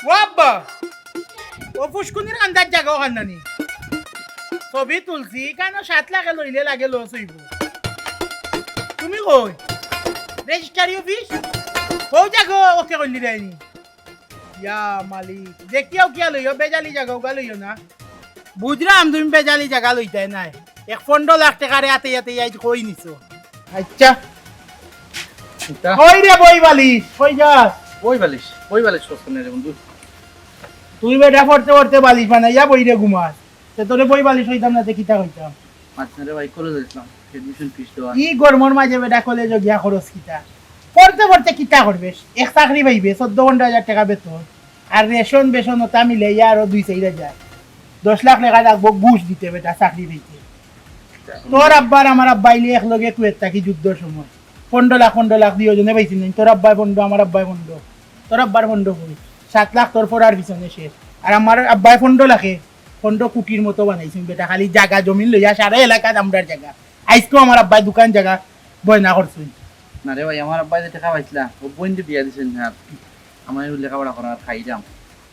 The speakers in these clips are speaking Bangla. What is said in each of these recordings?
ওয়াব্বা ও পুষ্কুনির আন্দাজ জাগা ওখানে ছবি তুলছি কেন 7 লাখ লইলে লাগে লস হইব তুমি কই রেজিস্ট্রারি অফিস কৌ জাগো ওকে করলি রাইনি ইয়া মালিক দেখিও কিয়া লইও বেজালি জাগা ওগা লইও না বুঝলাম তুমি বেজালি জাগা লইতাই নাই 15 লাখ টাকারে আতে আতে আইজ কই নিছো আচ্ছা কই রে বই বালিশ কই যা বই বালিশ সস্তা রে বন্ধু তুই বেটা পড়তে পড়তে বালিশ বানাইয়া বই রে ঘুমাস তে তোরে বই বালিশ হইতাম না দেখিতা হইতাম আচ্ছা রে ভাই কলেজে গেছিলাম এডমিশন ফিস দেওয়া ই গরমর মাঝে বেটা কলেজে গিয়া খরচ কিতা পড়তে পড়তে কিতা করবেস এক চাকরি পাইবে 14,000 টাকা বেতন আর রেশন বেশন ওটা মিলে আরো 2-4 যায় 10 লাখ টাকা লাগবো ঘুষ দিতে বেটা চাকরি দিতে তোর আব্বার আমার আব্বাইলে এক লগে কুয়েত থাকি যুদ্ধের সময় 15 লাখ দুইজনে পাইছি না তোর আব্বাই বন্ধ আমার আব্বাই বন্ধ তোর আব্বার বন্ধ করি 7 লাখ তোর পড়ার পিছনে শেষ আর আমার আব্বাই 15 লাখে 15 কোটির মতো বানাইছি বেটা খালি জায়গা জমিন লইয়া সারা এলাকা আমরার জায়গা আজকেও আমার আব্বাই দোকান জায়গা বয়না করছুন না রে ভাই আমার আব্বাই যে টাকা পাইছিলা ও বন্ধু বিয়া দিছেন না আমার লেখাপড়া করার খাইলাম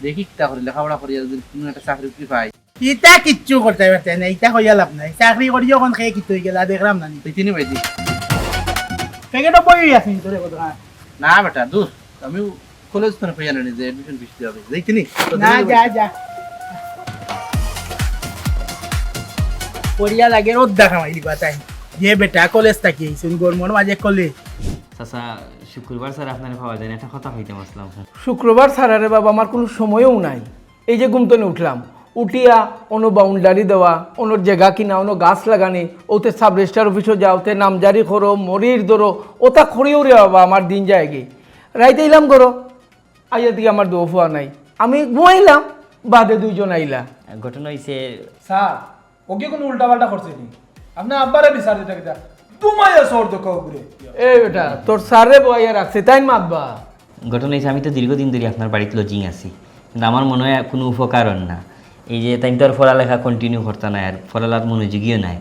দেখি কিতা করে লেখাপড়া করি যদি কোনো একটা চাকরি কি পাই ইটা কিচ্ছু করতে পারতে না ইটা হইয়া লাভ নাই চাকরি করি যখন খেয়ে কিচ্ছু হয়ে গেলা দেখলাম না তুই তিনি ভাই দি প্যাকেটও বই আসেনি তোরে কথা না বেটা দূর আমি কলেজ তো পেয়ে আনি যে এডমিশন ফিস দিতে হবে দেখছিনি না যা পড়িয়া লাগে রোদ দেখা মাইলি কথাই যে বেটা কলেজ থাকি শুন গরমর মাঝে কলেজ চাচা শুক্রবার স্যার আপনার পাওয়া যায় না একটা কথা হইতে আসলাম স্যার শুক্রবার ছাড়ারে বাবা আমার কোনো সময়ও নাই এই যে ঘুমতনে উঠলাম উঠিয়া অন্য বাউন্ডারি দেওয়া অন্য জায়গা কিনা অন্য গাছ লাগানি ওতে সাব রেজিস্ট্রার অফিসও যাও ওতে নামজারি করো মরির ধরো ওটা করিও রে বাবা আমার দিন যায় গে রাইতে এলাম করো আইয়া দিকে আমার দো ফুয়া নাই আমি ঘুমাইলাম বাদে 2 জন আইলা ঘটনা হয়েছে স্যার ওকে কোনো উল্টাপাল্টা করছে নি আপনি আব্বারে বিচার দিতে কিতা তোমায় সর তো কাউ ঘুরে এই বেটা তোর সারে বইয়া রাখছে তাই মাতবা ঘটনা হয়েছে আমি তো দীর্ঘদিন ধরে আপনার বাড়িতে লজিং আছি কিন্তু আমার মনে হয় কোনো উপকার না এই যে তাই তো আর পড়ালেখা কন্টিনিউ করতে নাই আর পড়ালেখার মনোযোগীও নাই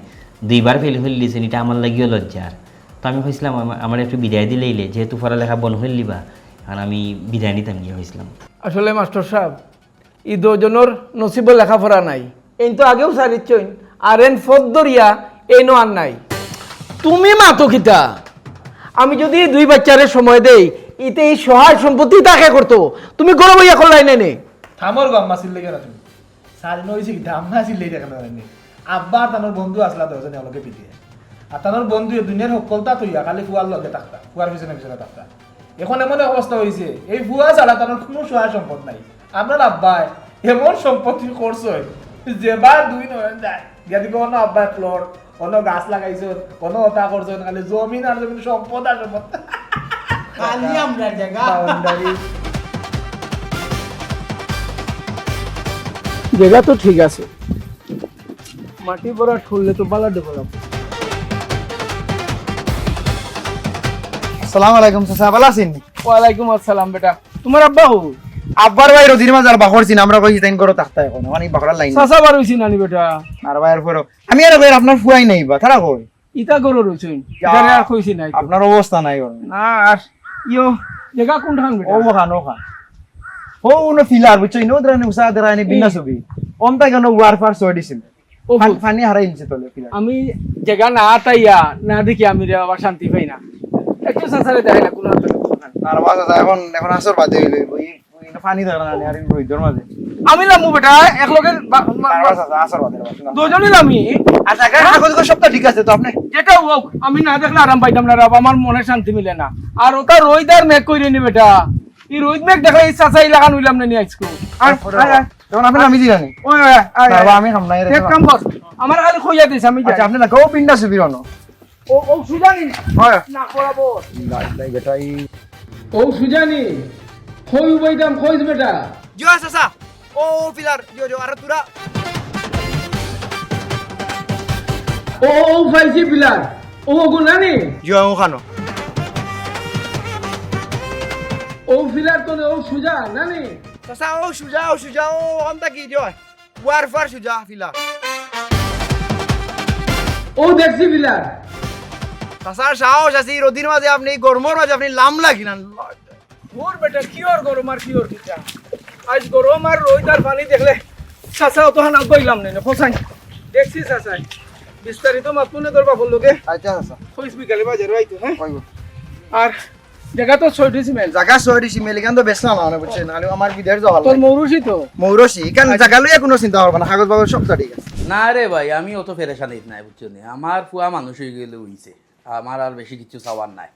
2বার ফেল দিয়েছেন এটা আমার লাগিও লজ্জার তো আমি হয়েছিলাম আমার একটু বিদায় দিলেইলে যেহেতু পড়ালেখা বন হইলিবা আর আমি বিদায় নিতাম গিয়ে হয়েছিলাম আসলে মাস্টার সাহেব ই দুজনের নসিব লেখাপড়া নাই এই তো আগেও সারিচ্ছই আর এন ফদ্দরিয়া এই নো আর নাই তুমি মাতো কিতা আমি যদি 2 বাচ্চারে সময় দেই ইতে এই সহায় সম্পত্তি তাকে করতো তুমি গরম হইয়া করলাই নেনে থামর গো আম্মা সিল্লে গেলা তুমি স্যার নইছে কি আম্মা সিল্লে দেখা না আব্বা তানোর বন্ধু আসলা দজনে অলকে পিটিয়ে আর তানোর বন্ধু দুনিয়ার সকলতা তৈয়া খালি ফুয়ার লগে থাকতা ফুয়ার পিছনে পিছনে থাকতা এখন এমন অবস্থা হয়েছে এই ফুয়া ছাড়া তানোর কোনো সহায় সম্পদ নাই আপনার আব্বাই এমন সম্পত্তি করছে যেবার 2 নয় যায় গেদি কোনো আব্বাই ফ্লোর কোনো গাছ লাগাইছো কোনো ওটা করছো খালি জমিন আর জমিন সম্পদ আর সম্পদ খালি আমরা জায়গা বাউন্ডারি জায়গা তো ঠিক আছে মাটি ভরা ঠুললে তো বালা ডেভেলপ আসসালামু আলাইকুম চাচা ভালো আছেন ওয়ালাইকুম আসসালাম বেটা তোমার আব্বা হো আব্বার ভাই রোজির মাজার বাখর চিন আমরা কই তাইন করো তাকতা এখন মানে বাখরার লাইন চাচা বার হইছি নানি বেটা আর ভাইয়ের পরও আমি আর ভাই আপনার ফুয়াই নাই বা তারা কই ইটা গরো রইছুন এখানে আর কইছি নাই তো। আপনার অবস্থা নাই গো না আর ইয়ো জায়গা কোনখান বেটা ও খান ও উনো ফিলার বুঝছই নো দ্রানি উসা দ্রানি বিনা ছবি অমতা কেন ওয়ারফার সয় দিছিল ও ফানি হারাইছে তোলে ফিলার আমি জায়গা না তাইয়া না দেখি আমি রে বাবা শান্তি পাই না একটু চাচারে দেখাই না কোন আর বাজা এখন এখন আসর বাদে হইলো ওই ফানি ধরা না আর রইদর মাঝে আমি লামু বেটা এক লগে আসর বাদে দুজনই লামি আচ্ছা কাগজ সবটা ঠিক আছে তো আপনি যেটা হোক আমি না দেখলে আরাম পাইতাম না রাব আমার মনে শান্তি মিলে না আর ওটা রোহিদার মেঘ কইরে নি বেটা এই রোহিত মেঘ দেখলে এই চাচাই লাগান হইলাম না নি আজকে আর তখন আপনি আমি দিলানি ওই আমি সামনে এক কাম কর আমার খালি কইয়া দিছ আমি যাই আচ্ছা আপনি না কেউ পিন্ডা সুবির অন ও সুজানি হয় না করাবো লাই বেটাই ও সুজানি কই বইতাম কইস বেটা জো চাচা ও ফিলার জো আর তুরা ও ফাইছি পিলার ও গুনানি জো খানো ও ফিলার তো ও সুজা নানি চাচা ও সুজা ও অন্তা কি জয় ওয়ারফার সুজা ফিলা ও দেখছি বিলার চাচার সাহস আছে রোদির মাঝে আপনি গরমের মাঝে আপনি লাম লাগিলেন মোর বেটা কিওর গরম আর কিওর কিটা আজ গরম আর রোদ আর পানি দেখলে চাচা অত হানা কইলাম না ফসাই দেখছি চাচাই বিস্তারিত মাতমনে দরবা বললোকে আচ্ছা চাচা কইস বিকালে বাজারে আইতো হ্যাঁ কইব আর জায়গা তো 6 সিমেল জায়গা সরি সিমেল এখান তো বেচলাম না বুঝছেন নাহলে আমার বিদেশ যাওয়া তোর মৌরুষি তো মৌরসি কারণ জায়গা লইয়া কোনো চিন্তা করবে না কাগজ বাগজ সব ঠিক আছে না রে ভাই আমি অত ফেরেশানিত নাই বুঝছো নি আমার ফুয়া মানুষ হয়ে গেলে হইছে আমার আর বেশি কিছু চাওয়ার নাই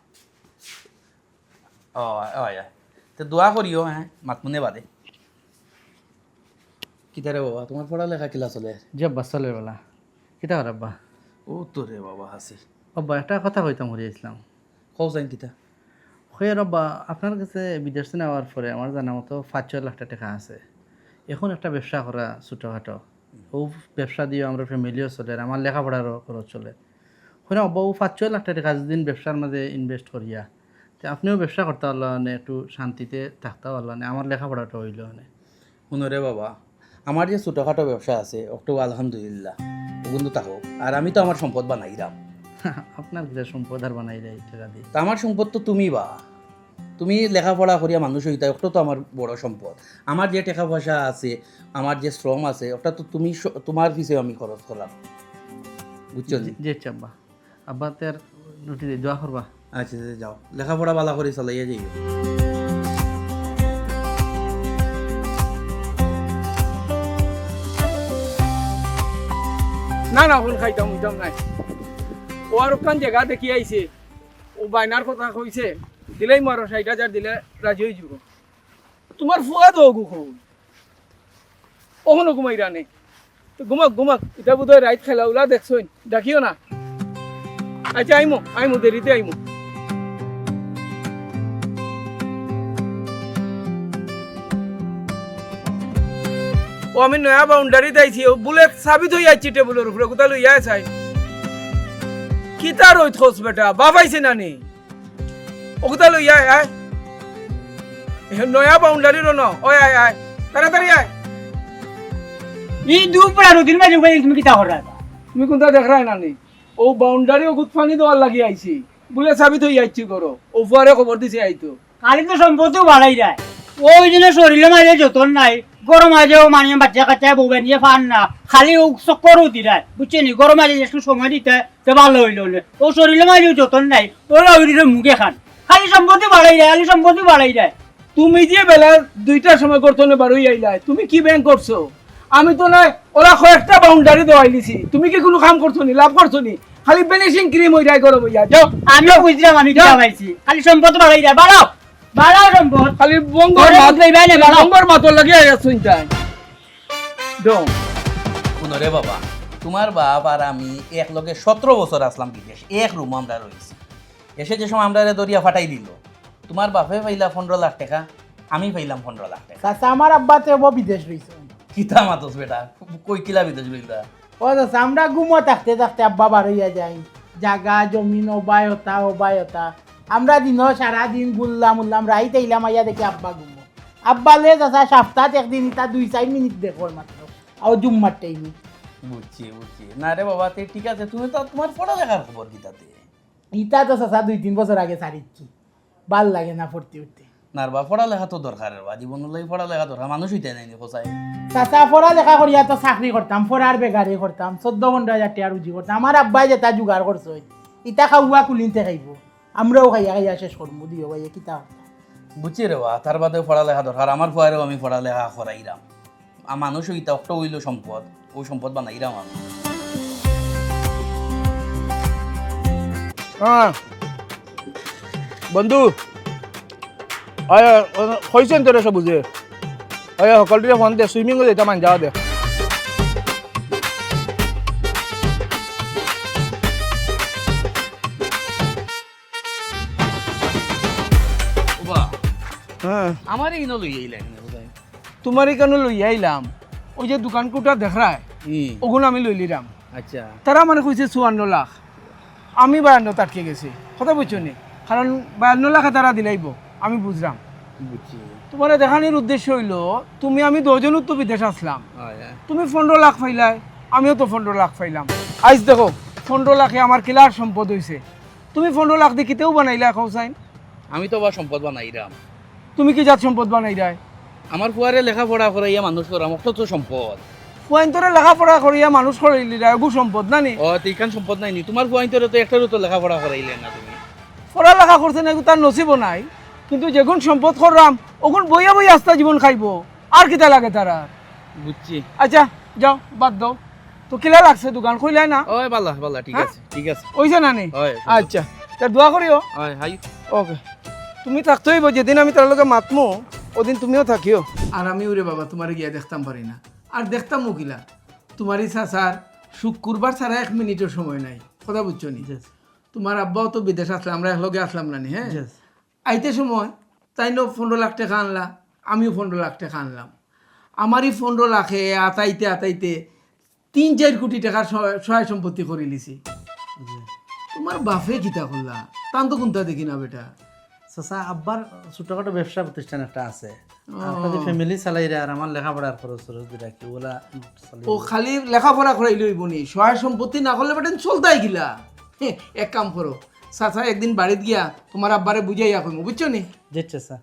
ও হয় তো দোয়া করিও হ্যাঁ মাতমুনে বাদে কিতারে বাবা তোমার পড়ালেখা কিলা চলে জি আব্বা চলে বেলা কিতা কর আব্বা ও তো রে বাবা হাসি আব্বা একটা কথা কইতাম হরিয়া ইসলাম কও যাইন কিতা হয়ে আব্বা আপনার কাছে বিদেশ নেওয়ার পরে আমার জানা মতো 5-6 লাখ টাকা আছে এখন একটা ব্যবসা করা ছোটোখাটো ও ব্যবসা দিয়ে আমরা ফ্যামিলিও চলে আমার লেখাপড়ারও খরচ চলে হয় না আব্বা ও 5-6 লাখ টাকা দিন ব্যবসার মাঝে ইনভেস্ট করিয়া তো আপনিও ব্যবসা করতে পারলেন একটু শান্তিতে থাকতে পারলেন আমার লেখাপড়াটা হইল মানে শুনো রে বাবা আমার যে ছোটোখাটো ব্যবসা আছে একটু আলহামদুলিল্লাহ কিন্তু থাকো আর আমি তো আমার সম্পদ বানাইলাম আপনার কিছু সম্পদ আর বানাই দেয় টাকা দিয়ে তা আমার সম্পদ তো তুমি বা তুমি লেখাপড়া করিয়া মানুষ হইতা ওটা তো আমার বড় সম্পদ আমার যে টাকা পয়সা আছে আমার যে শ্রম আছে ওটা তো তুমি তোমার পিছিয়ে আমি খরচ করলাম বুঝছো নি? জি আচ্ছা আব্বা আব্বা তার রুটি দিয়ে দোয়া করবা আচ্ছা যাও লেখাপড়া বালা করে চালাইয়া যাইও না না এখন খাইতাম উইতাম নাই ও আর ওখান জায়গা দেখি আইছে ও বাইনার কথা কইছে দিলেই মারো 60,000 দিলে রাজি হয়ে যাব তোমার ফুয়া তো গু খো ওখানে ঘুমাইরা নেই তো ঘুমাক এটা বোধহয় রাইত খেলা ওলা দেখছই ডাকিও না আচ্ছা আইমো দেরিতে আইমো ও আমি নয়া বাউন্ডারি দিয়েছি ও বুলেট সাবিত হয়ে যাচ্ছি টেবিলের উপরে কোথাও লইয়া চাই কি তার ওই খোঁজ বেটা বাবাইছে না নি ও কোথাও লইয়া আয় নয়া বাউন্ডারির ন ওই আয় আয় তাড়াতাড়ি আয় ই দুপুরা রোদির মাঝে তুমি কিতা করা তুমি কোনটা দেখ রায় না নি ও বাউন্ডারি ও গুতফানি দেওয়ার লাগি আইছি বুলেট সাবিত হয়ে যাচ্ছি করো ও ফুয়ারে খবর দিছে আইতো খালি তো সম্পত্তিও বাড়াই যায় ওই জন্য শরীরের মাঝে যতন নাই গরম মাঝেও মানে বাচ্চা কাচ্চা বউ নিয়ে ফান না খালি ও চক্কর দিলাই বুঝছে নি গরম মাঝে একটু সময় দিতে তো ভালো হইল ও শরীরের মাঝেও যতন নাই ওরা ওই দিকে মুখে খান খালি সম্পত্তি বাড়াই যায় খালি সম্পত্তি বাড়াই যায় তুমি যে বেলা 2টার সময় করতনে বারোই আইলাই তুমি কি ব্যাংক করছো আমি তো নয় ওরা কয়েকটা বাউন্ডারি দেওয়াই দিছি তুমি কি কোনো কাম করছো নি লাভ করছো নি খালি ফিনিশিং ক্রিম হইরাই করো বইয়া যাও আমিও বুঝলাম আমি কিনা পাইছি খালি সম্পত্তি বাড়াই যায় বাড়াও বাড়াও সম্পদ খালি বঙ্গর ঘরে মাত ঢুকলেই বাইরে বাড়াও। বঙ্গর মাতর লাগিয়ে আছো তাই দো শুনো রে বাবা তোমার বাপ আর আমি এক লগে 17 বছর আসলাম বিদেশ এক রুম আমরা রয়েছি এসে যে সময় আমরা দরিয়া ফাটাই দিল তোমার বাপে পাইলা 15 লাখ টাকা আমি পাইলাম 15 লাখ টাকা চাচা আমার আব্বাতে ও বিদেশ রইছে কিতা মাতস বেটা কই কিলা বিদেশ রইলা ও চাচা আমরা ঘুমো থাকতে থাকতে আব্বা বার হইয়া যাই জাগা জমিন অবায়তা আমরা দিনও সারাদিন ঘুরলাম রাইত আইলাম আইয়া দেখি আব্বা ঘুমো আব্বা লে চাচা সপ্তাহ একদিন তা 2-4 মিনিট দেখো মাত্র আর জুম্মার টাইমে বুঝছি না রে বাবা তে ঠিক আছে তুমি তো তোমার পড়ালেখার খবর কিতাতে ইটা তো চাচা 2-3 বছর আগে ছাড়িচ্ছি ভাল লাগে না পড়তে উঠতে না বা পড়ালেখা তো দরকার বা জীবনের লাগি পড়ালেখা দরকার মানুষ হইতে নাই নি কোসাই চাচা পড়ালেখা করিয়া তো চাকরি করতাম পড়ার বেগারে করতাম 14-15 টাকা রুজি করতাম আমার আব্বাই যেটা জোগাড় করছো ইটা খাওয়া কুলিনতে খাইব আমরাও খাইয়া শেষ করবো দিও ভাইয়া কিতা বুঝছি রে বা তার বাদে পড়ালেখা দরকার আমার ফুয়ারেও আমি পড়ালেখা করাইলাম আর মানুষ হইতা একটা হইল সম্পদ ওই সম্পদ বানাইলাম আমি হ্যাঁ বন্ধু আয় হয়েছেন তোরা সব বুঝে আয় সকলটিরে ফোন দে সুইমিং যেতে মান যাওয়া দে ওবা হ্যাঁ আমার এই নলই আইলা এখানে কোথায় তোমার কেন লই আইলাম ওই যে দোকান কোটা দেখায় ওগুলো আমি লই লিলাম আচ্ছা তারা মানে কইছে 54 লাখ আমি 52 তাটকে গেছি কথা বুঝছো নি কারণ 52 লাখ তারা দিলাইব আমি বুঝলাম বুঝছি তোমার দেখানোর উদ্দেশ্য হইলো তুমি আমি দুজনের তো বিদেশ আসলাম হয় তুমি 15 লাখ পাইলাই আমিও তো 15 লাখ পাইলাম আজ দেখো 15 লাখে আমার কিলার সম্পদ হইছে তুমি 15 লাখ দিয়ে কিতেও বানাইলা খৌসাইন আমি তো বা সম্পদ বানাইরাম তুমি কি জাত সম্পদ বানাইলাই আমার ফুয়ারে লেখাপড়া করাইয়া মানুষ করাম অত তো সম্পদ ফুয়াইন তোরে লেখাপড়া করিয়া মানুষ করাইলিরা এগু সম্পদ নানি ও তিকান সম্পদ নাই নি তোমার ফুয়াইন্তরে তো একটারও তো লেখাপড়া করাইলে না তুমি পড়ালেখা করছে না এগু তার নসিবও নাই কিন্তু যেগুন সম্পদ করলাম ওগুন বইয়া বইয়া আস্তা জীবন খাইবো আর কিতা লাগে তারা বুঝছি আচ্ছা যাও বাদ দাও তো কিলা লাগছে দোকান খুইলাই না ওই বালা বালা ঠিক হ্যাঁ? আছে ঠিক আছে ওইছে নানি ওই আচ্ছা তা দোয়া করিও ওই হাই ওকে তুমি থাকতে হইব যেদিন আমি তার লগে মাতমো ওদিন তুমিও থাকিও আর আমি ওরে বাবা তোমারে গিয়া দেখতাম পারি না আর দেখতাম মুকিলা তোমারই চাচার শুক্রবার ছাড়া 1 মিনিটের সময় নাই কথা বুঝছো নি তোমার আব্বাও তো বিদেশ আসলে আমরা একলগে আসলাম নানি হ্যাঁ আইতে সময় তাই 15 লাখ টাকা আনলা আমিও 15 লাখ টাকা আনলাম আমারই 15 লাখে আতাইতে আতাইতে 3-4 কোটি টাকার সহায় সম্পত্তি করে লিছি তোমার বাপে কিতা করলা তান তো কোনটা দেখি না বেটা চাচা আব্বার ছোটখাটো ব্যবসা প্রতিষ্ঠান একটা আছে আপনাদের ফ্যামিলি চালাইরা আর আমার লেখাপড়ার খরচ দিরা কি ওলা ও খালি লেখাপড়া করাই লইব নি সহায় সম্পত্তি না করলে বেটা চলতাই গিলা এক কাম করো চাচা একদিন বাড়িতে গিয়া তোমার আব্বারে বুঝাইয়া কইমু বুঝছো নি জি চাচা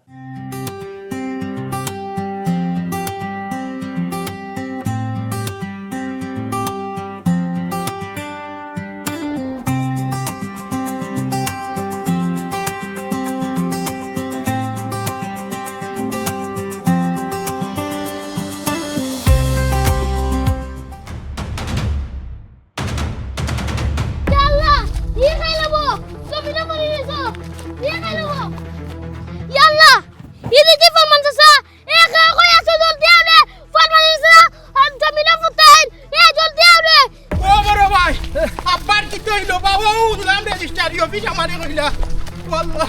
ইয়াল্লা দিয়ে খাই লবো জমিটা মরে গেছো দিয়ে খাই লবো ইয়াল্লা ইদিকে ফরমান চাচা একা কই আছো জলদি আরে ফরমান চাচা আর জমিটা ফুটাইন এ জলদি আরে ও বড় ভাই আব্বার কি কইলো বাবা ও দিলাম রেজিস্ট্রারি অফিস আমারে কইলা আল্লাহ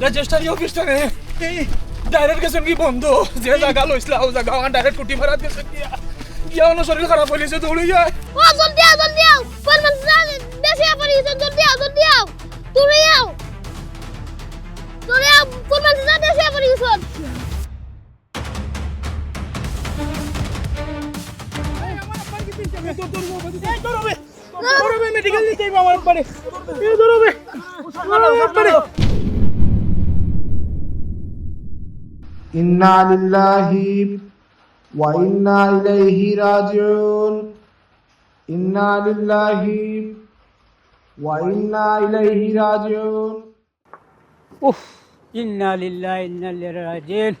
রেজিস্ট্রারি অফিসটা রে এই ডাইরেক্ট গেছেন কি বন্ধ যে জায়গা লইছিলা ও জায়গা ডাইরেক্ট কুটি মারাত গেছেন কি ইয়া অন্য শরীর খারাপ হইছে দৌড়ি যায় ও জলদি আও ফরমান চাচা দেশে পড়ে গেছো জলদি আও তুই আও ফরমান চাচা দেশে পড়ে গেছো ধরবে মেডিকেল নিতে যাইবো আমার আব্বারে এ ধরবে আব্বারে ইন্না লিল্লাহি ওয়া ইন্না ইলাইহি রাজিউন ইন্না লিল্লাহি ওয়া ইন্না ইলাইহি রাজিউন উফ ইন্না লিল্লাহি ইন্না ইলাইহি রাজিউন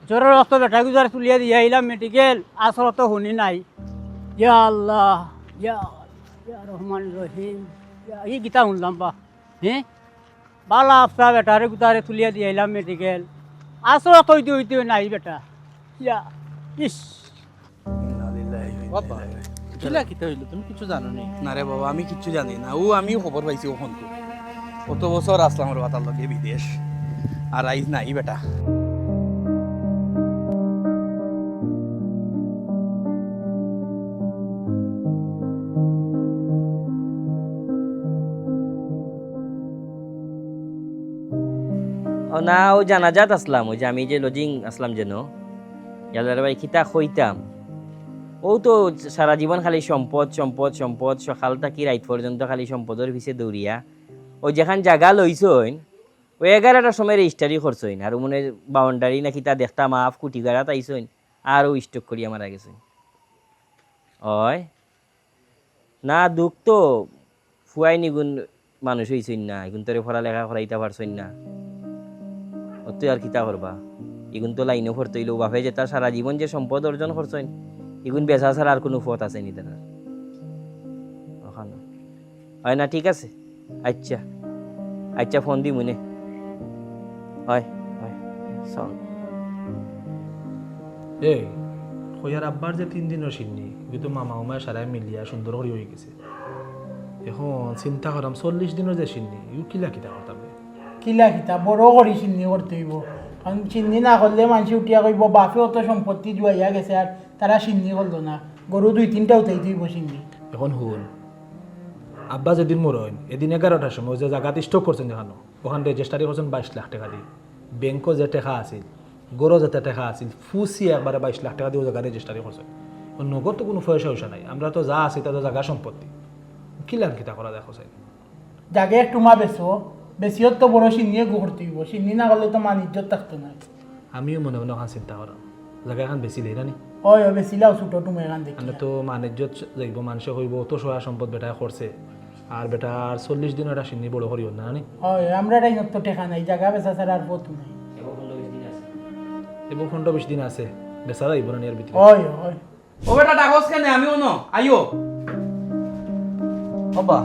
জ্বরের রক্ত বেটা গুজার তুলিয়া দিয়ে আইলাম মেডিকেল আসল তো শুনি নাই ইয়া আল্লাহ ইয়া রহমান রহিম এই গীতা শুনলাম বা হ্যাঁ বালা আফসা বেটারে গুজারে তুলিয়া দিয়ে আইলাম মেডিকেল আসল তো হইতে নাই বেটা ইয়া ইস বাবা কিলা কিতা হইলো তুমি কিছু জানো নি না রে বাবা আমি কিচ্ছু জানি না ও আমিও খবর পাইছি ওখান তো কত বছর আসলাম ওর বাতার লগে বিদেশ আর আইজ নাই বেটা ও না ও জানাজাত আসলাম ওই যে আমি যে লজিং আসলাম যেন ইয়াদার ভাই খিতা খইতাম ও তো সারা জীবন খালি সম্পদ সম্পদ সম্পদ সকাল থাকি রাত পর্যন্ত খালি সম্পদের পিছে দৌড়িয়া ও যেখান জায়গা লইছইন ওই 11টার সময় রেজিস্টারি করছইন আর মনে বাউন্ডারি নাকি তা দেখতাম মাফ কুটি গাড়াত আইসইন আর ও স্টক করিয়া মারা গেছইন ওই না দুঃখ তো ফুয়াই নিগুণ মানুষ হইছইন না এগুন তোরে পড়ালেখা করাইতে পারছইন না ও তুই আর কিতা করবা এগুন তো লাইনও করতে হইলো বাপে যে তার সারা জীবন যে সম্পদ অর্জন করছইন এগুন বেচা ছাড়া আর কোনো পথ আছে নি তার ওখানে হয় না ঠিক আছে আচ্ছা আচ্ছা ফোন দি মনে হয় হয় চল এই হইয়ার আব্বার যে 3 দিনের সিন্নি কিন্তু মামা উমায় সারাই মিলিয়া সুন্দর করে হয়ে গেছে এখন চিন্তা করাম 40 দিনের যে সিন্নি ইউ কিলা কিতা করতাম কিলা খিতা বড় করি চিন্নি করতে হইব কারণ চিন্নি না করলে মানুষ উঠিয়া কইব বাপেও তো সম্পত্তি জুয়াইয়া গেছে আর তারা চিন্নি করলো না গরু 2-3টা উঠাই দিব চিন্নি এখন হুন আব্বা যেদিন মরইন এদিন 11টার সময় যে জায়গাতে স্টক করছেন দেখানো ওখানে রেজিস্টারি করছেন 22 লাখ টাকা দিয়ে ব্যাংকও যে টাকা আছিল গরো যেতে টাকা আছিল ফুসি একবারে 22 লাখ টাকা দিয়ে জায়গা রেজিস্টারি করছেন নগদ তো কোনো পয়সা নাই আমরা তো যা আছে তাদের জায়গা সম্পত্তি কিলান কিতা করা দেখো চাই জাগে একটু মা বেছো বেশিও তো বড় সিন্নিয়ে গো করতে হইব সিন্নি না করলে তো মান ইজ্জত থাকতো না আমিও মনে মনে ওখান চিন্তা করা জায়গা এখন বেশি দেই রানি ওই বেশিলাও ছোট তুমি এখান দেখি আমি তো মানিজ্যত যাইব মানুষে কইব অত সয়া সম্পদ বেটায় করছে আর বেটার 40 দিন এটা সিন্নি বড় করিও না নি ওই আমরা টাইম তো টেকা নাই জায়গা বেচা ছাড়া আর পথ নাই এবং 15-20 দিন আছে বেচারা যাইব না এর ভিতরে ওই ওই ও বেটা ডাকস কেন আমিও ন আইও বাবা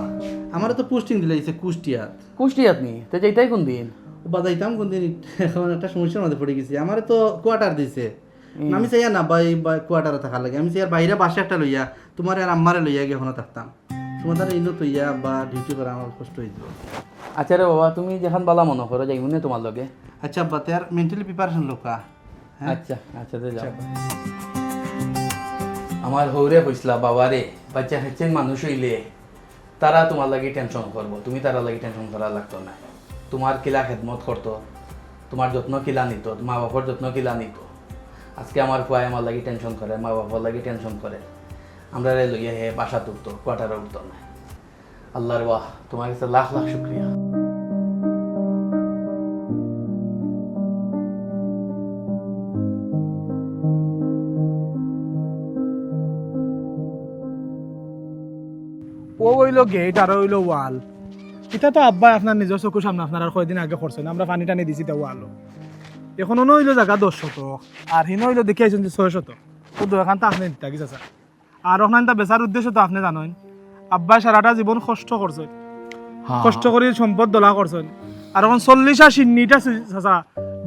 আমার তো পোস্টিং দিলে দিছে কুষ্টিয়াত কুষ্টিয়াত নি তে যাইতাই কোন দিন বাজাইতাম কোন দিন এখন একটা সমস্যার মধ্যে পড়ে গেছি আমার তো কোয়ার্টার দিছে আমি চাই না ভাই কোয়ার্টারে থাকার লাগে আমি চাই আর বাইরে বাসা একটা লইয়া তোমার আর আম্মারে লইয়া গিয়ে এখনো থাকতাম তোমার দ্বারা ইনো তৈয়া বা ডিউটি করা আমার কষ্ট হয়ে যাবে আচ্ছা রে বাবা তুমি যেখান বালা মনে করো যাইব না তোমার লগে আচ্ছা আব্বা তার মেন্টালি প্রিপারেশন লোকা হ্যাঁ আচ্ছা আচ্ছা তো যাও আমার হৌরে কইসলা বাবারে বাচ্চা হেচ্ছেন মানুষ হইলে তারা তোমার লাগি টেনশন করবো তুমি তারা লাগি টেনশন করা লাগতো না তোমার কিলা খেদমত করতো তোমার যত্ন কিলা নিত মা বাবার যত্ন কিলা নিত আজকে আমার ফুয়াই আমার লাগি টেনশন করে মা বাবার লাগি টেনশন করে আমরা লইয়া হে বাসা তুলতো কোয়ার্টারে উঠতো না আল্লাহর বাহ তোমার কাছে লাখ লাখ শুক্রিয়া ও হইলো গেট আর হইলো ওয়াল এটা তো আব্বা আপনার নিজের চকুর সামনে আপনার আর কয়দিন আগে করছেন আমরা পানি টানি দিছি তা ওয়ালও এখন অন্য হইলো জায়গা 10 শতক আর হিনো হইলো দেখি আইছেন যে 6 শতক তো দোকান তো আপনি দিতে গেছে স্যার আর ওখানে তা বেচার উদ্দেশ্য তো আপনি জানেন আব্বা সারাটা জীবন কষ্ট করছেন কষ্ট করে সম্পদ দলা করছেন আর এখন 40 আর সিন্নিটা চাচা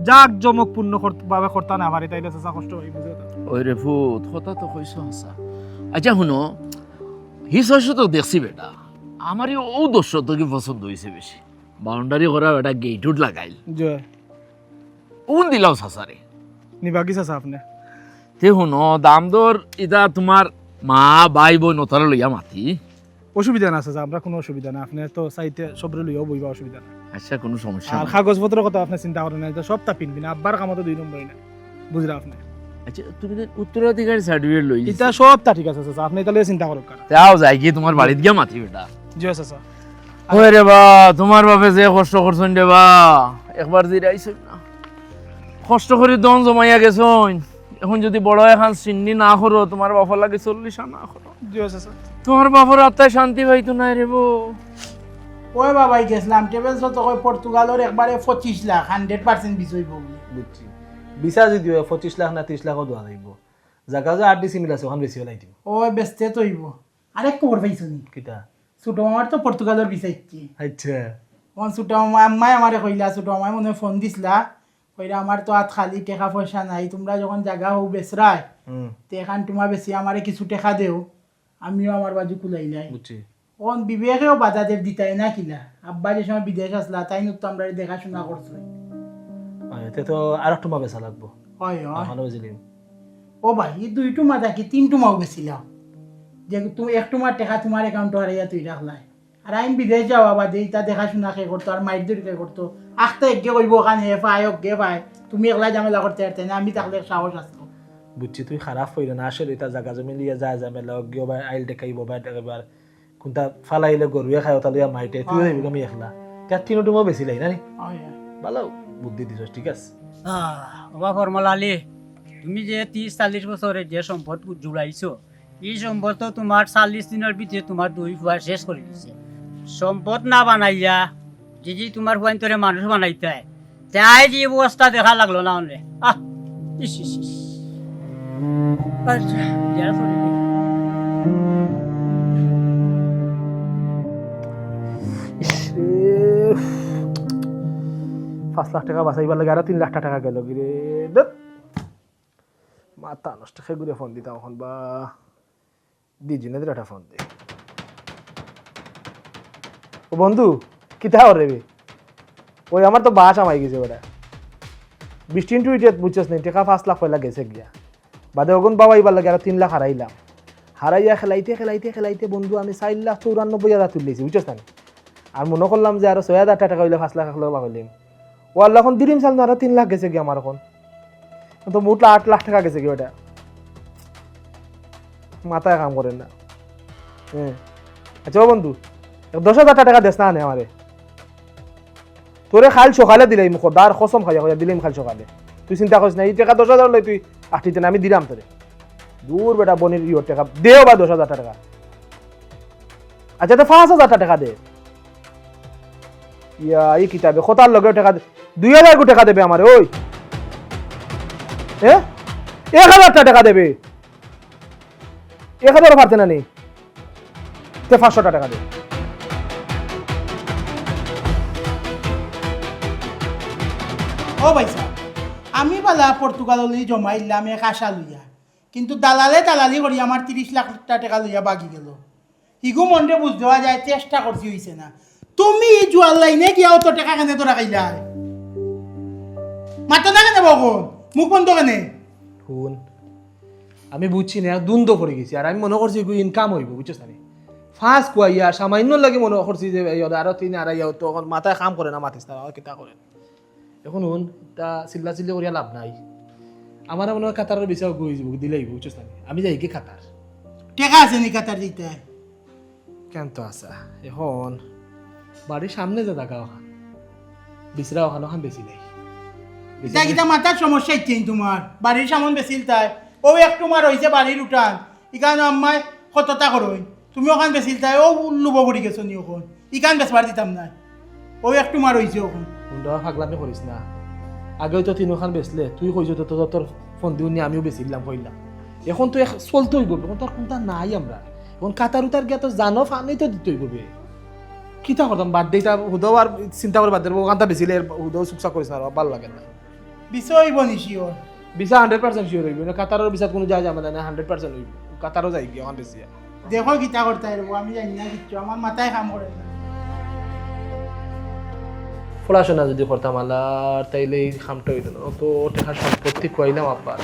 জাক জমক পূর্ণ ভাবে করতে না পারি তাইলে চাচা কষ্ট হই বুঝে ওই রে ফুট কথা তো কইছ হাসা আচ্ছা শুনো হিসাব তো দেখছি বেটা আমারই ও 10 শতকই পছন্দ হয়েছে বেশি বাউন্ডারি করা বেটা গেট উড লাগাইল জয় কোন দিলাও সাসারে নিবা কি চাচা আপনি তে শুনো দাম দর এটা তোমার মা ভাই বোন নতারা লইয়া মাতি অসুবিধা না চাচা আমরা কোনো অসুবিধা না আপনি তো চাইতে সবরে লইয়াও বইবা অসুবিধা না আচ্ছা কোনো সমস্যা আর নাই। কাগজপত্রের কথা আপনি চিন্তা করেন না এটা সব তা পিনবি না আব্বার কামতো 2 নম্বরই না বুঝলা আপনি আচ্ছা তুমি তো উত্তরাধিকারী সার্টিফিকেট লই এটা সব তা ঠিক আছে চাচা আপনি তাহলে চিন্তা করুন কারা তাও যাই কি তোমার বাড়িত গিয়া মাতি বেটা জয় চাচা ওই রে বা তোমার বাপে যে কষ্ট করছেন রে বা একবার জিরাইছেন না কষ্ট করে দন জমাইয়া গেছন এখন যদি বড় এখন চিন্নি না করো তোমার বাপর লাগে 40 না করো জয় চাচা তোমার বাপর আত্মায় শান্তি পাইতো না রে বো ওই বাবাই গেছিলাম টেবিল তো কই পর্তুগালের একবারে 25 লাখ 100% বিজয় বলি বুঝছি বিসা যদি 25 লাখ না 30 লাখও দেওয়া যাইব জায়গা যে 8 ডিসিমিল আছে ওখান বেশি হলাই দিব ওই বেচতে তো হইব আরেক খবর পাইছো নি কিতা ছোট মামার তো পর্তুগালের বিচাইছি আচ্ছা কোন ছোট মামা আম্মাই আমারে কইলা ছোট মামাই মনে ফোন দিছিলা কইরা আমার তো হাত খালি টাকা পয়সা নাই তোমরা যখন জায়গা হও বেচরাই তে এখান তোমার বেশি আমারে কিছু টাকা দেও আমিও আমার বাজু কুলাইলাই বুঝছি কোন বিবেকেও বাজাদের দিতাই না কিলা আব্বা যে সময় বিদেশ আসলা তাই তো আমরা দেখাশোনা করছো এতে তো আর একটু মা বেচা লাগবো হয় হয় এখনো বুঝলিম ও ভাই এই 2 টুমা দেখি 3 টুমাও বেছিলাম যে তুমি 1 টুমার টাকা তোমার অ্যাকাউন্টে হারাইয়া তুই রাখলাই আর আমি বিদেশ যাওয়া বাদে এটা দেখাশোনা কে করতো আর মাইর দড়ি কে করতো আখতে একে কইব ওখান হে পায় গে পায় তুমি একলা ঝামেলা করতে পারতে না আমি তাহলে সাহস আসতো বুঝছি তুই খারাপ হইল না আসলে এটা জায়গা জমি লিয়ে যায় ঝামেলা গিয়ে বা আইল দেখাইব বা এবার কোনটা ফালাইলে গরুয়ে খায় তাহলে মাইটে তুই যাবি আমি একলা তার 3 টুমা বেশি লাই না নি হয় ভালো বুদ্ধি দিছস ঠিক আছে বাবা ফর্মাল আলী তুমি যে 30-40 বছরে যে সম্পদ জুড়াইছো এই সম্পদ তো তোমার 40 দিনের ভিতরে তোমার 2 ফুয়া শেষ করে দিছে সম্পদ না বানাইয়া যে তোমার ফুয়ান্তরে মানুষ বানাইতে তাই যে অবস্থা দেখা লাগলো না অনে আহ ইস ইস ইস আচ্ছা যারা চলে গেল। 5 লাখ টাকা বাঁচাইবার লাগে আরো 3 লাখ টাকা গেল গিরে দেখ মাথা নষ্ট খেয়ে ঘুরে ফোন দিতাম এখন বা দিজিনের একটা ফোন দে ও বন্ধু কিতা ওর রেবে ওই আমার তো বাস আমাই গেছে ওরা 20 টুইটেত বুঝছস না টাকা 5 লাখ পয়লা গেছে গিয়া বাদে ওগুন বাবা ইবার লাগে আরো 3 লাখ হারাইলাম হারাইয়া খেলাইতে বন্ধু আমি 4,94,000 তুললেছি বুঝছস না আর মনে করলাম যে আরো 6,000 টাকা হইলে 5 লাখ লাগলো বা হইলাম ও আল্লাহ এখন দিরিম সাল না আরো 3 লাখ গেছে গিয়া আমার এখন তো মোট 8 লাখ টাকা গেছে কি ওটা মাথায় কাম করেন না হ্যাঁ আচ্ছা বন্ধু 10,000 টাকা দেশ না আনে আমারে তোরে খাল সকালে দিলাই মুখ দার কসম খাইয়া খাইয়া দিলাম খাল সকালে তুই চিন্তা করিস না এই টাকা 10,000 লই তুই আঠিতে না আমি দিলাম তোরে দূর বেটা বনির ইয়োর টাকা দেও বা 10,000 টাকা আচ্ছা তো 5,000 টাকা দে ইয়া এই কিতাবে কতার লগে টাকা 2,000 টাকা দেবে আমারে ওই 1,000 টাকা দেবে 1,000 পারতে না নেই তে 500 টাকা দে ও ভাইসা আমি বালা পর্তুগাললি জমাইলাম এক আশা লইয়া কিন্তু দালালি করি আমার 30 লাখ টাকা লইয়া বাকি গেল ইগু মনরে বুঝ দেওয়া যায় চেষ্টা করছি হইছে না তুমি জুয়ার লাইনে গিয়া অত টাকা কেনে তোরা খাইলা মাতো না কেনে বকন মুখ বন্ধ কেনে শুন আমি বুঝছি না দ্বন্দ্ব করে গেছি আর আমি মনে করছি ইনকাম হইব বুঝছিস না ফার্স্ট কুয়াইয়া সামান্য লাগে মনে করছি যে আরো 3-2 তখন মাথায় কাম করে না মাথিস না কিতা করে এখন শুন তা চিল্লা চিল্লি করিয়া লাভ নাই আমার মনে হয় কাতারের বিচার গই যাব দিলেই বুঝছিস না আমি যাই কি কাতার টাকা আছে নি কাতার দিতে কেন তো আসা এখন বাড়ির সামনে যে জায়গা ওখান বিচরা ওখানে ওখান বেশি নেই এটা কিটা মাথার সমস্যা ইচ্ছে তোমার বাড়ির সামন বেশিল তাই ও এক তোমার হইছে বাড়ির উঠান ইকান আম্মায় কতটা করই তুমি ওখান বেশিল তাই ও লুব পড়ি গেছো নি ওখান ইকান বেচবার দিতাম না ও এক তোমার হইছে ওখান হুন্ডা ফাগলামি করিস না আগেও তো তিনখান বেচলে তুই কইছো তো তোর ফোন দিও নি আমিও বেচিলাম কইলাম এখন তো চলতে হইব এখন তোর কোনটা নাই আমরা এখন কাতার উতার গিয়া তো জানো ফানি তো দিতে হইব কিতা করতাম বাদ দিতা হুদাও আর চিন্তা করে বাদ দেবো ওখানটা বেচিলে হুদাও চুপচা করিস না ভালো লাগে না বিষয় হইব নিশি ওর ভিসা 100% শিওর হইব না কাতারের ভিসাত কোনো যায় যাবে না 100% হইব কাতারও যাই গিয়া ওখান বেশি দেখো কিতা করতে পারবো আমি জানি না কিচ্ছু আমার মাথায় কাম করে না পড়াশোনা যদি করতাম আল্লাহ তাইলে এই খামটা হইতো না তো টাকা সম্পত্তি কইলাম আব্বা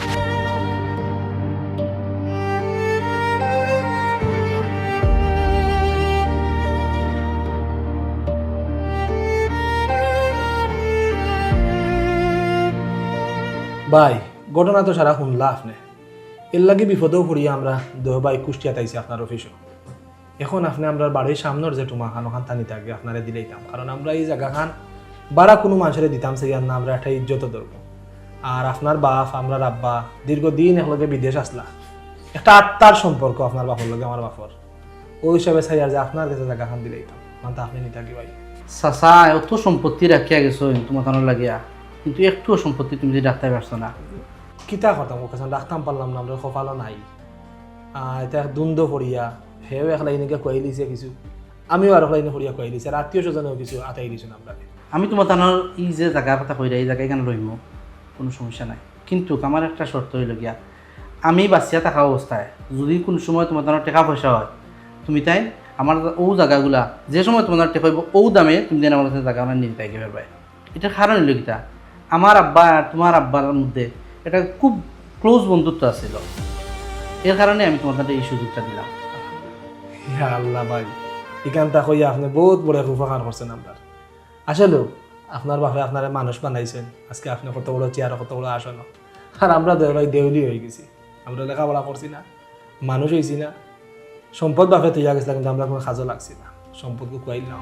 ভাই ঘটনা তো সারা শুনলা আপনি এর লাগে বিপদেও পড়িয়া আমরা দহ ভাই কুষ্টিয়া তাইছি আপনার অফিসও এখন আপনি আমরা বাড়ির সামনের যে টুমাখান ওখান টানি থাকবে আপনারা দিলেইতাম কারণ আমরা এই জায়গাখান বাড়া কোনো মানুষের দিতাম সেই আর না আমরা একটা ইজ্জত ধরব আর আপনার বাপ আমরা আব্বা দীর্ঘদিন একলগে বিদেশ আসলা একটা আত্মার সম্পর্ক আপনার বাপর লগে আমার বাপর ওই হিসাবে চাই আর যে আপনার কাছে জায়গাখান দিলেইতাম মানে আপনি নিতে থাকি ভাই চাচা অত সম্পত্তি রাখিয়া গেছো তোমার কারণ লাগিয়া কিন্তু একটুও সম্পত্তি তুমি যদি রাখতে পারছো না কিতা করতাম ওকে রাখতাম পারলাম না আমরা কপালও নাই এটা দ্বন্দ্ব পড়িয়া সেও এক লাইনকে কয়ে দিছে কিছু আমিও আর এক লাইনে পড়িয়া কয়ে দিছে আর আত্মীয় স্বজনেও কিছু আতাই দিছো না আমরা আমি তোমার তানোর এই যে জায়গা কথা কইরা এই জায়গায় কেন রইমো কোনো সমস্যা নাই কিন্তু আমার একটা শর্ত হইল গিয়া আমি বাঁচিয়া থাকা অবস্থায় যদি কোনো সময় তোমার তানোর টাকা পয়সা হয় তুমি তাই আমার ও জায়গাগুলা যে সময় তোমার টেকা হইব ও দামে তুমি যেন আমার কাছে জায়গা আমরা নিতে পাইকে পারবে এটার কারণ হইল গিয়া আমার আব্বা আর তোমার আব্বার মধ্যে এটা খুব ক্লোজ বন্ধুত্ব আছিল এর কারণে আমি তোমার কাছে এই সুযোগটা দিলাম ইয়া আল্লাহ ভাই এখানটা কইয়া আপনি বহুত বড় উপকার করছেন আমরা আসলে আপনার বাপে আপনারা মানুষ বানাইছেন আজকে আপনি কত বড় চেয়ার কত বড় আসন আর আমরা ভাই দেউলি হয়ে গেছি আমরা লেখাপড়া করছি না মানুষ হয়েছি না সম্পদ বাপে তৈরি গেছিল কিন্তু আমরা কোনো কাজও লাগছি না সম্পদকে কুয়াইলাম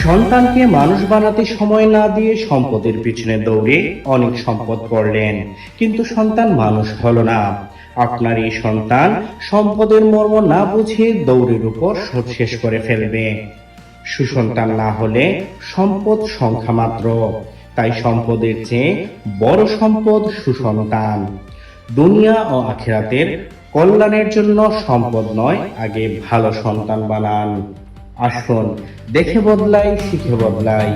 সন্তানকে মানুষ বানাতে সময় না দিয়ে সম্পদের পিছনে দৌড়ে অনেক সম্পদ করলেন, কিন্তু সন্তান মানুষ হলো না। আপনার এই সন্তান সম্পদের মর্ম না বুঝে দৌড়ের উপর সুদ শেষ করে ফেলবে। সুসন্তান না হলে সম্পদ সংখ্যা মাত্র, তাই সম্পদের চেয়ে বড় সম্পদ সুসন্তান। দুনিয়া ও আখিরাতের কল্যাণের জন্য সম্পদ নয়, আগে ভালো সন্তান বানান। আসুন দেখে বদলাই, শিখে বদলাই।